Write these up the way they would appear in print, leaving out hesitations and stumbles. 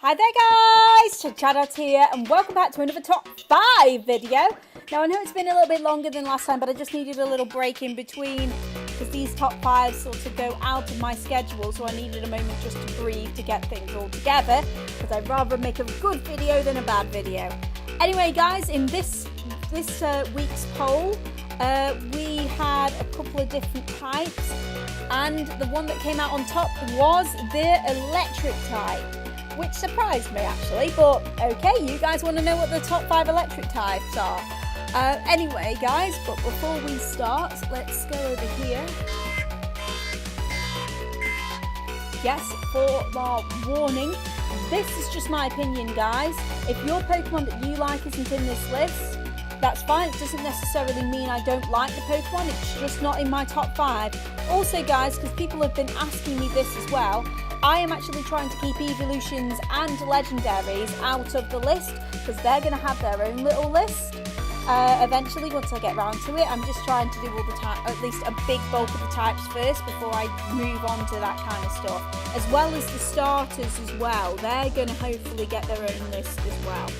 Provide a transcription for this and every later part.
Hi there guys, Chatot here and welcome back to another top 5 video. Now I know it's been a little bit longer than last time, but I just needed a little break in between because these top 5s sort of go out of my schedule, so I needed a moment just to breathe to get things all together because I'd rather make a good video than a bad video. Anyway guys, in this week's poll, we had a couple of different types and the one that came out on top was the electric type. Which surprised me actually, but okay, you guys want to know what the top 5 electric types are. Anyway guys, but before we start, let's go over here. Yes, for our warning, this is just my opinion guys. If your Pokemon that you like isn't in this list, that's fine. It doesn't necessarily mean I don't like the Pokemon, it's just not in my top 5. Also guys, because people have been asking me this as well, I am actually trying to keep Eeveelutions and Legendaries out of the list because they're going to have their own little list eventually once I get around to it. I'm just trying to do all the time, at least a big bulk of the types first before I move on to that kind of stuff. As well as the starters as well. They're going to hopefully get their own list as well.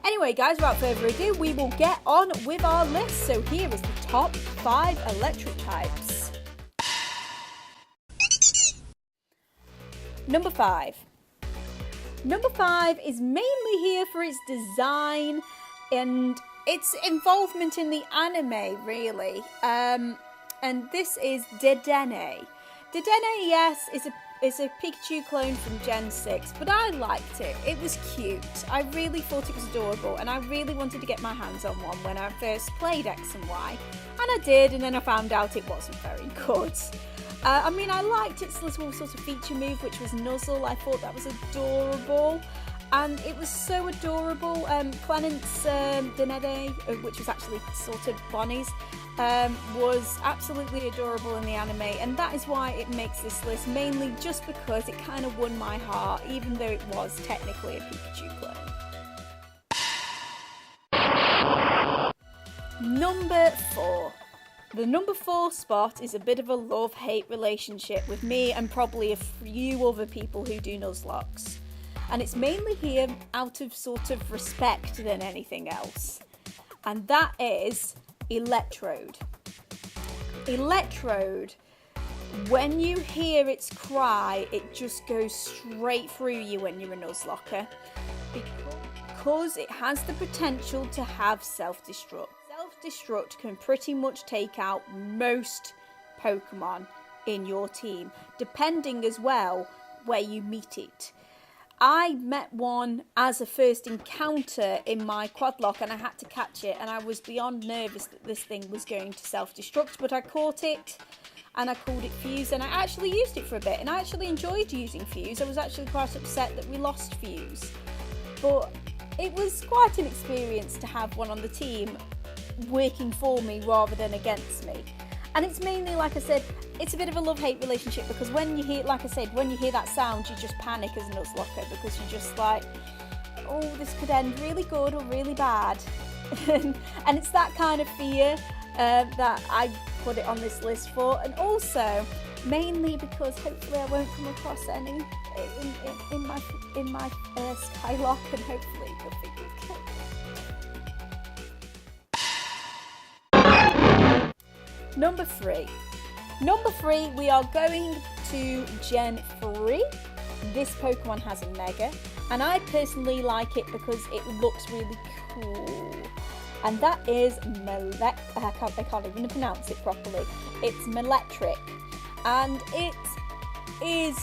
Anyway guys, without further ado, we will get on with our list. So here is the top 5 electric types. Number 5. Number 5 is mainly here for its design and its involvement in the anime, really. And this is Dede. Dede, yes, is a Pikachu clone from Gen 6, but I liked it. It was cute. I really thought it was adorable, and I really wanted to get my hands on one when I first played X and Y. And I did, and then I found out it wasn't very good. I mean, I liked its little sort of feature move, which was Nuzzle. I thought that was adorable. And it was so adorable. Clements Dede, which was actually sort of Bonnie's, was absolutely adorable in the anime. And that is why it makes this list, mainly just because it kind of won my heart, even though it was technically a Pikachu clone. Number 4. The number 4 spot is a bit of a love-hate relationship with me and probably a few other people who do Nuzlocks. And it's mainly here out of sort of respect than anything else. And that is Electrode. Electrode, when you hear its cry, it just goes straight through you when you're a Nuzlocker. Because it has the potential to have self-destruct. Self-destruct can pretty much take out most Pokemon in your team, depending as well where you meet it. I met one as a first encounter in my quadlock and I had to catch it, and I was beyond nervous that this thing was going to self-destruct, but I caught it and I called it Fuse, and I actually used it for a bit and I actually enjoyed using Fuse. I was actually quite upset that we lost Fuse, but it was quite an experience to have one on the team working for me rather than against me. And it's mainly, like I said, it's a bit of a love-hate relationship because when you hear, like I said, when you hear that sound, you just panic as a Nuzlocker because you're just like, oh, this could end really good or really bad. And it's that kind of fear that I put it on this list for. And also, mainly because hopefully I won't come across any in my Skylock, and hopefully nothing will kill me. Number 3. Number 3, we are going to Gen 3. This Pokemon has a Mega, and I personally like it because it looks really cool. And that is I can't even pronounce it properly. It's Melectric, and it is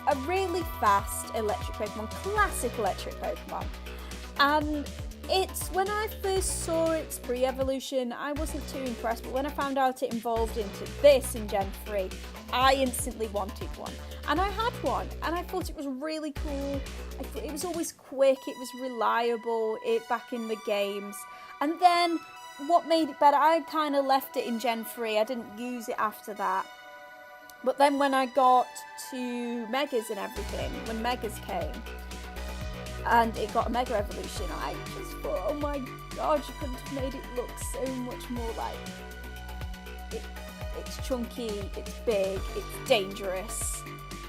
a really fast electric Pokemon, classic electric Pokemon. And it's, when I first saw its pre-evolution, I wasn't too impressed, but when I found out it evolved into this in Gen 3, I instantly wanted one. And I had one, and I thought it was really cool. I thought it was always quick, it was reliable back in the games. And then, what made it better, I kind of left it in Gen 3, I didn't use it after that. But then when I got to Megas and everything, when Megas came, and it got a Mega Evolution, I just thought, oh my god, you couldn't have made it look so much more like it's chunky, it's big, it's dangerous.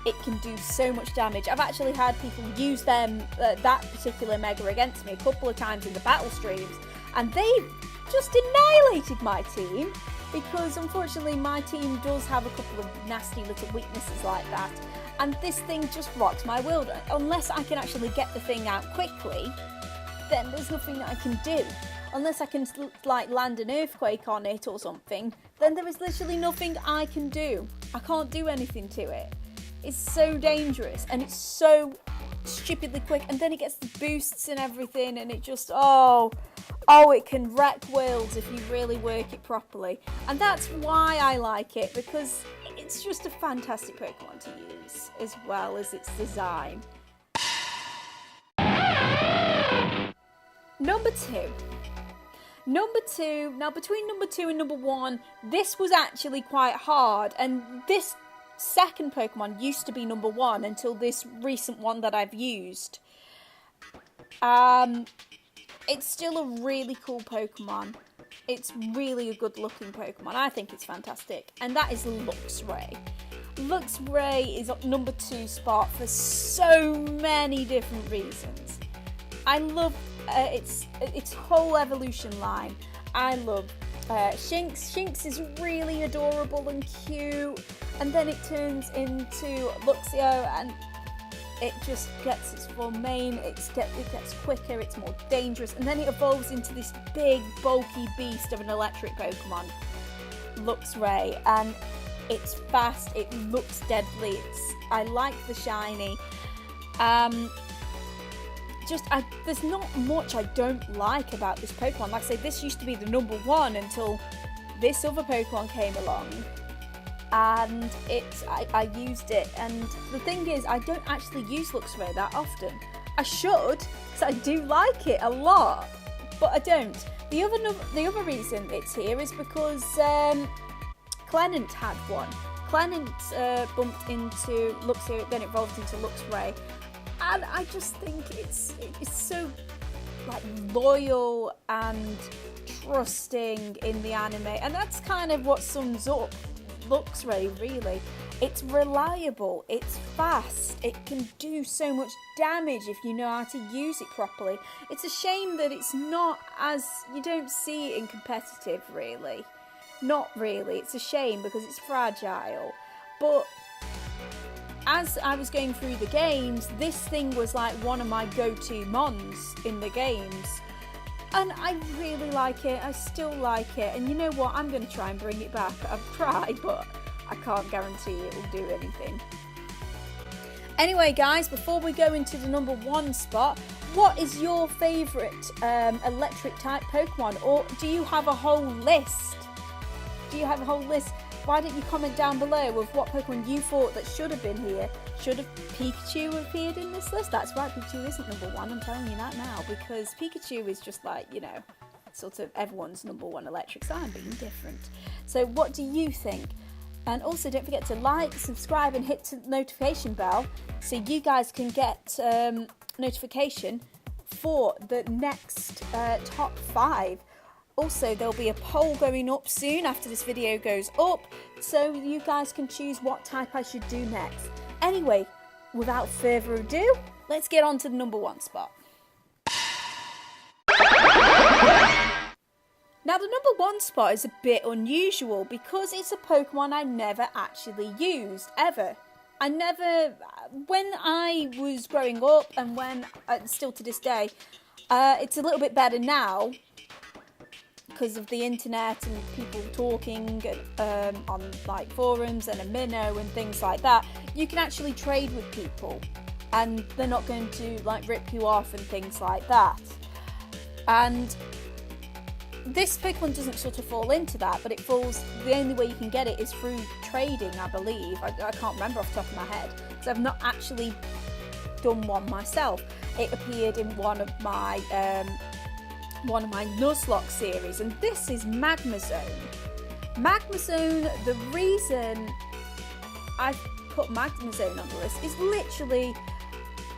it can do so much damage. I've actually had people use them, that particular Mega against me a couple of times in the battle streams, and they've just annihilated my team, because unfortunately my team does have a couple of nasty little weaknesses like that, and this thing just rocks my world. Unless I can actually get the thing out quickly, then there's nothing that I can do. Unless I can like land an earthquake on it or something, then there is literally nothing I can do. I can't do anything to it. It's so dangerous, and it's so stupidly quick, and then it gets the boosts and everything, and it just, it can wreck worlds if you really work it properly. And that's why I like it, because it's just a fantastic Pokemon to use, as well as its design. Number two. Now between number 2 and number 1, this was actually quite hard, and this second Pokemon used to be number 1 until this recent one that I've used. It's still a really cool Pokemon. It's really a good looking Pokemon. I think it's fantastic, and that is Luxray. Luxray is at number 2 spot for so many different reasons. I love its whole evolution line. I love Shinx. Shinx is really adorable and cute, and then it turns into Luxio, and it just gets its full mane. It gets quicker, it's more dangerous, and then it evolves into this big bulky beast of an electric Pokemon, Luxray, and it's fast, it looks deadly, I like the shiny. There's not much I don't like about this Pokemon. Like I say, this used to be the number 1 until this other Pokemon came along, and I used it. And the thing is, I don't actually use Luxray that often. I should, because I do like it a lot, but I don't. The other reason it's here is because Clenant had one. Clenant bumped into Luxio, then evolved into Luxray. And I just think it's so like loyal and trusting in the anime, and that's kind of what sums up Luxray really. It's reliable, it's fast, it can do so much damage if you know how to use it properly. It's a shame that it's not you don't see it in competitive really. Not really, it's a shame because it's fragile. But as I was going through the games, this thing was like one of my go-to mons in the games. And I really like it, I still like it. And you know what, I'm going to try and bring it back. I've tried, but I can't guarantee it'll do anything. Anyway guys, before we go into the number 1 spot, what is your favourite electric type Pokemon? Or do you have a whole list? Why don't you comment down below of what Pokemon you thought that should have been here? Should have Pikachu appeared in this list? That's right, Pikachu isn't number 1, I'm telling you that now, because Pikachu is just like, you know, sort of everyone's number 1 electric, so I'm being different. So what do you think? And also don't forget to like, subscribe and hit the notification bell so you guys can get notification for the next top 5. Also, there'll be a poll going up soon after this video goes up, so you guys can choose what type I should do next. Anyway, without further ado, let's get on to the number 1 spot. Now, the number 1 spot is a bit unusual because it's a Pokemon I never actually used, ever. When I was growing up and still to this day, it's a little bit better now, because of the internet and people talking on like forums and a minnow and things like that. You can actually trade with people and they're not going to like rip you off and things like that. And this Pokemon doesn't sort of fall into that, but the only way you can get it is through trading, I believe. I can't remember off the top of my head because I've not actually done one myself. It appeared in one of my Nuzlocke series, and this is Magmazone. Magmazone, the reason I've put Magmazone on the list is literally,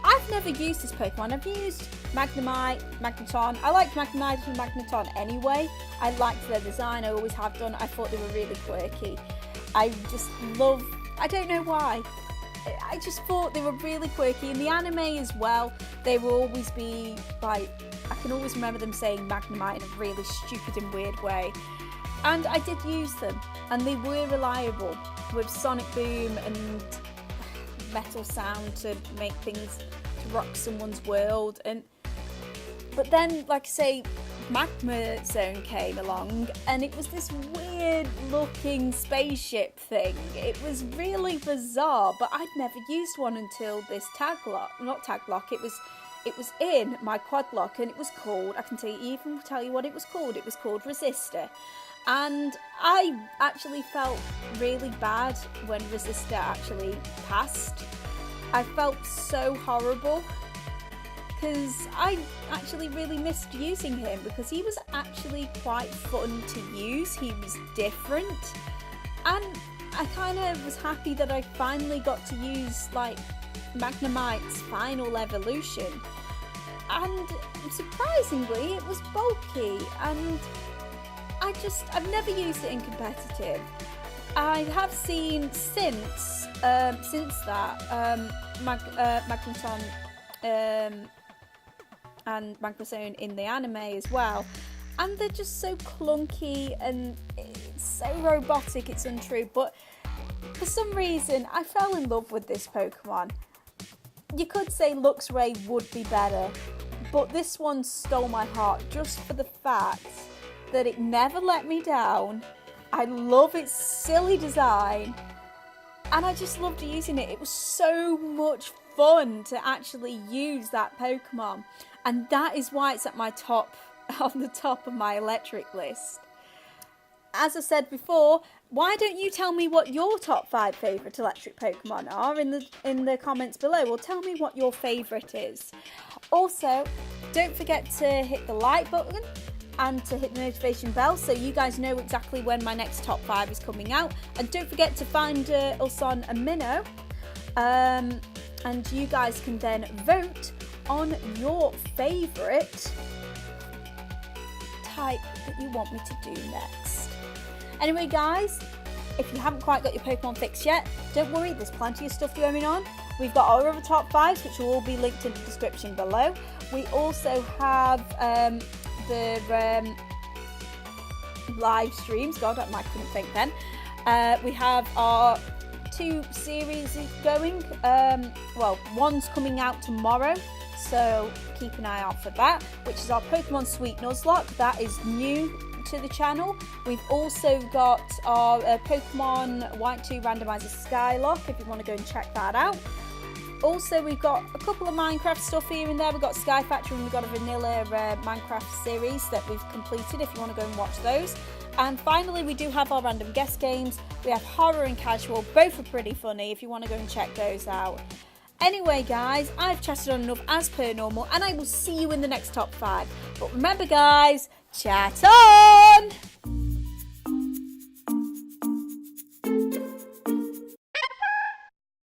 I've never used this Pokemon. I've used Magnemite, Magneton. I liked Magnemite and Magneton anyway. I liked their design, I always have done. I thought they were really quirky. I don't know why. I just thought they were really quirky. In the anime as well, they will always be like, I can always remember them saying Magnemite in a really stupid and weird way. And I did use them, and they were reliable with Sonic Boom and metal sound to make things, to rock someone's world. But then, like I say, Magma Zone came along, and it was this weird looking spaceship thing. It was really bizarre, but I'd never used one until this tag lock, not tag lock, it was in my quad lock, and it was called, I can even tell you what it was called Resistor. And I actually felt really bad when Resistor actually passed. I felt so horrible, because I actually really missed using him, because he was actually quite fun to use. He was different, and I kind of was happy that I finally got to use like Magnemite's final evolution, and surprisingly it was bulky, and I've never used it in competitive. I have seen since that Magneton and Magneton in the anime as well, and they're just so clunky and it's so robotic, it's untrue. But for some reason I fell in love with this Pokemon. You could say Luxray would be better, but this one stole my heart just for the fact that it never let me down. I love its silly design, and I just loved using it. It was so much fun to actually use that Pokemon, and that is why it's at my top, on the top of my electric list. As I said before, why don't you tell me what your top 5 favourite electric Pokemon are in the comments below? Well, tell me what your favourite is. Also, don't forget to hit the like button and to hit the notification bell so you guys know exactly when my next top 5 is coming out. And don't forget to find us on a Minnow, and you guys can then vote on your favourite type that you want me to do next. Anyway guys, if you haven't quite got your Pokemon fixed yet, don't worry, there's plenty of stuff going on. We've got our other top 5s, which will all be linked in the description below. We also have the live streams. God, I couldn't think then. We have our 2 series going. Well, one's coming out tomorrow, so keep an eye out for that, which is our Pokemon Sweet Nuzlocke. That is new to the channel. We've also got our Pokemon White 2 Randomizer Skylock, if you want to go and check that out. Also, we've got a couple of Minecraft stuff here and there. We've got Sky Factory and we've got a vanilla Minecraft series that we've completed, if you want to go and watch those. And finally, we do have our random guest games. We have horror and casual. Both are pretty funny if you want to go and check those out. Anyway, guys, I've chatted on enough as per normal, and I will see you in the next top 5. But remember, guys, chat on!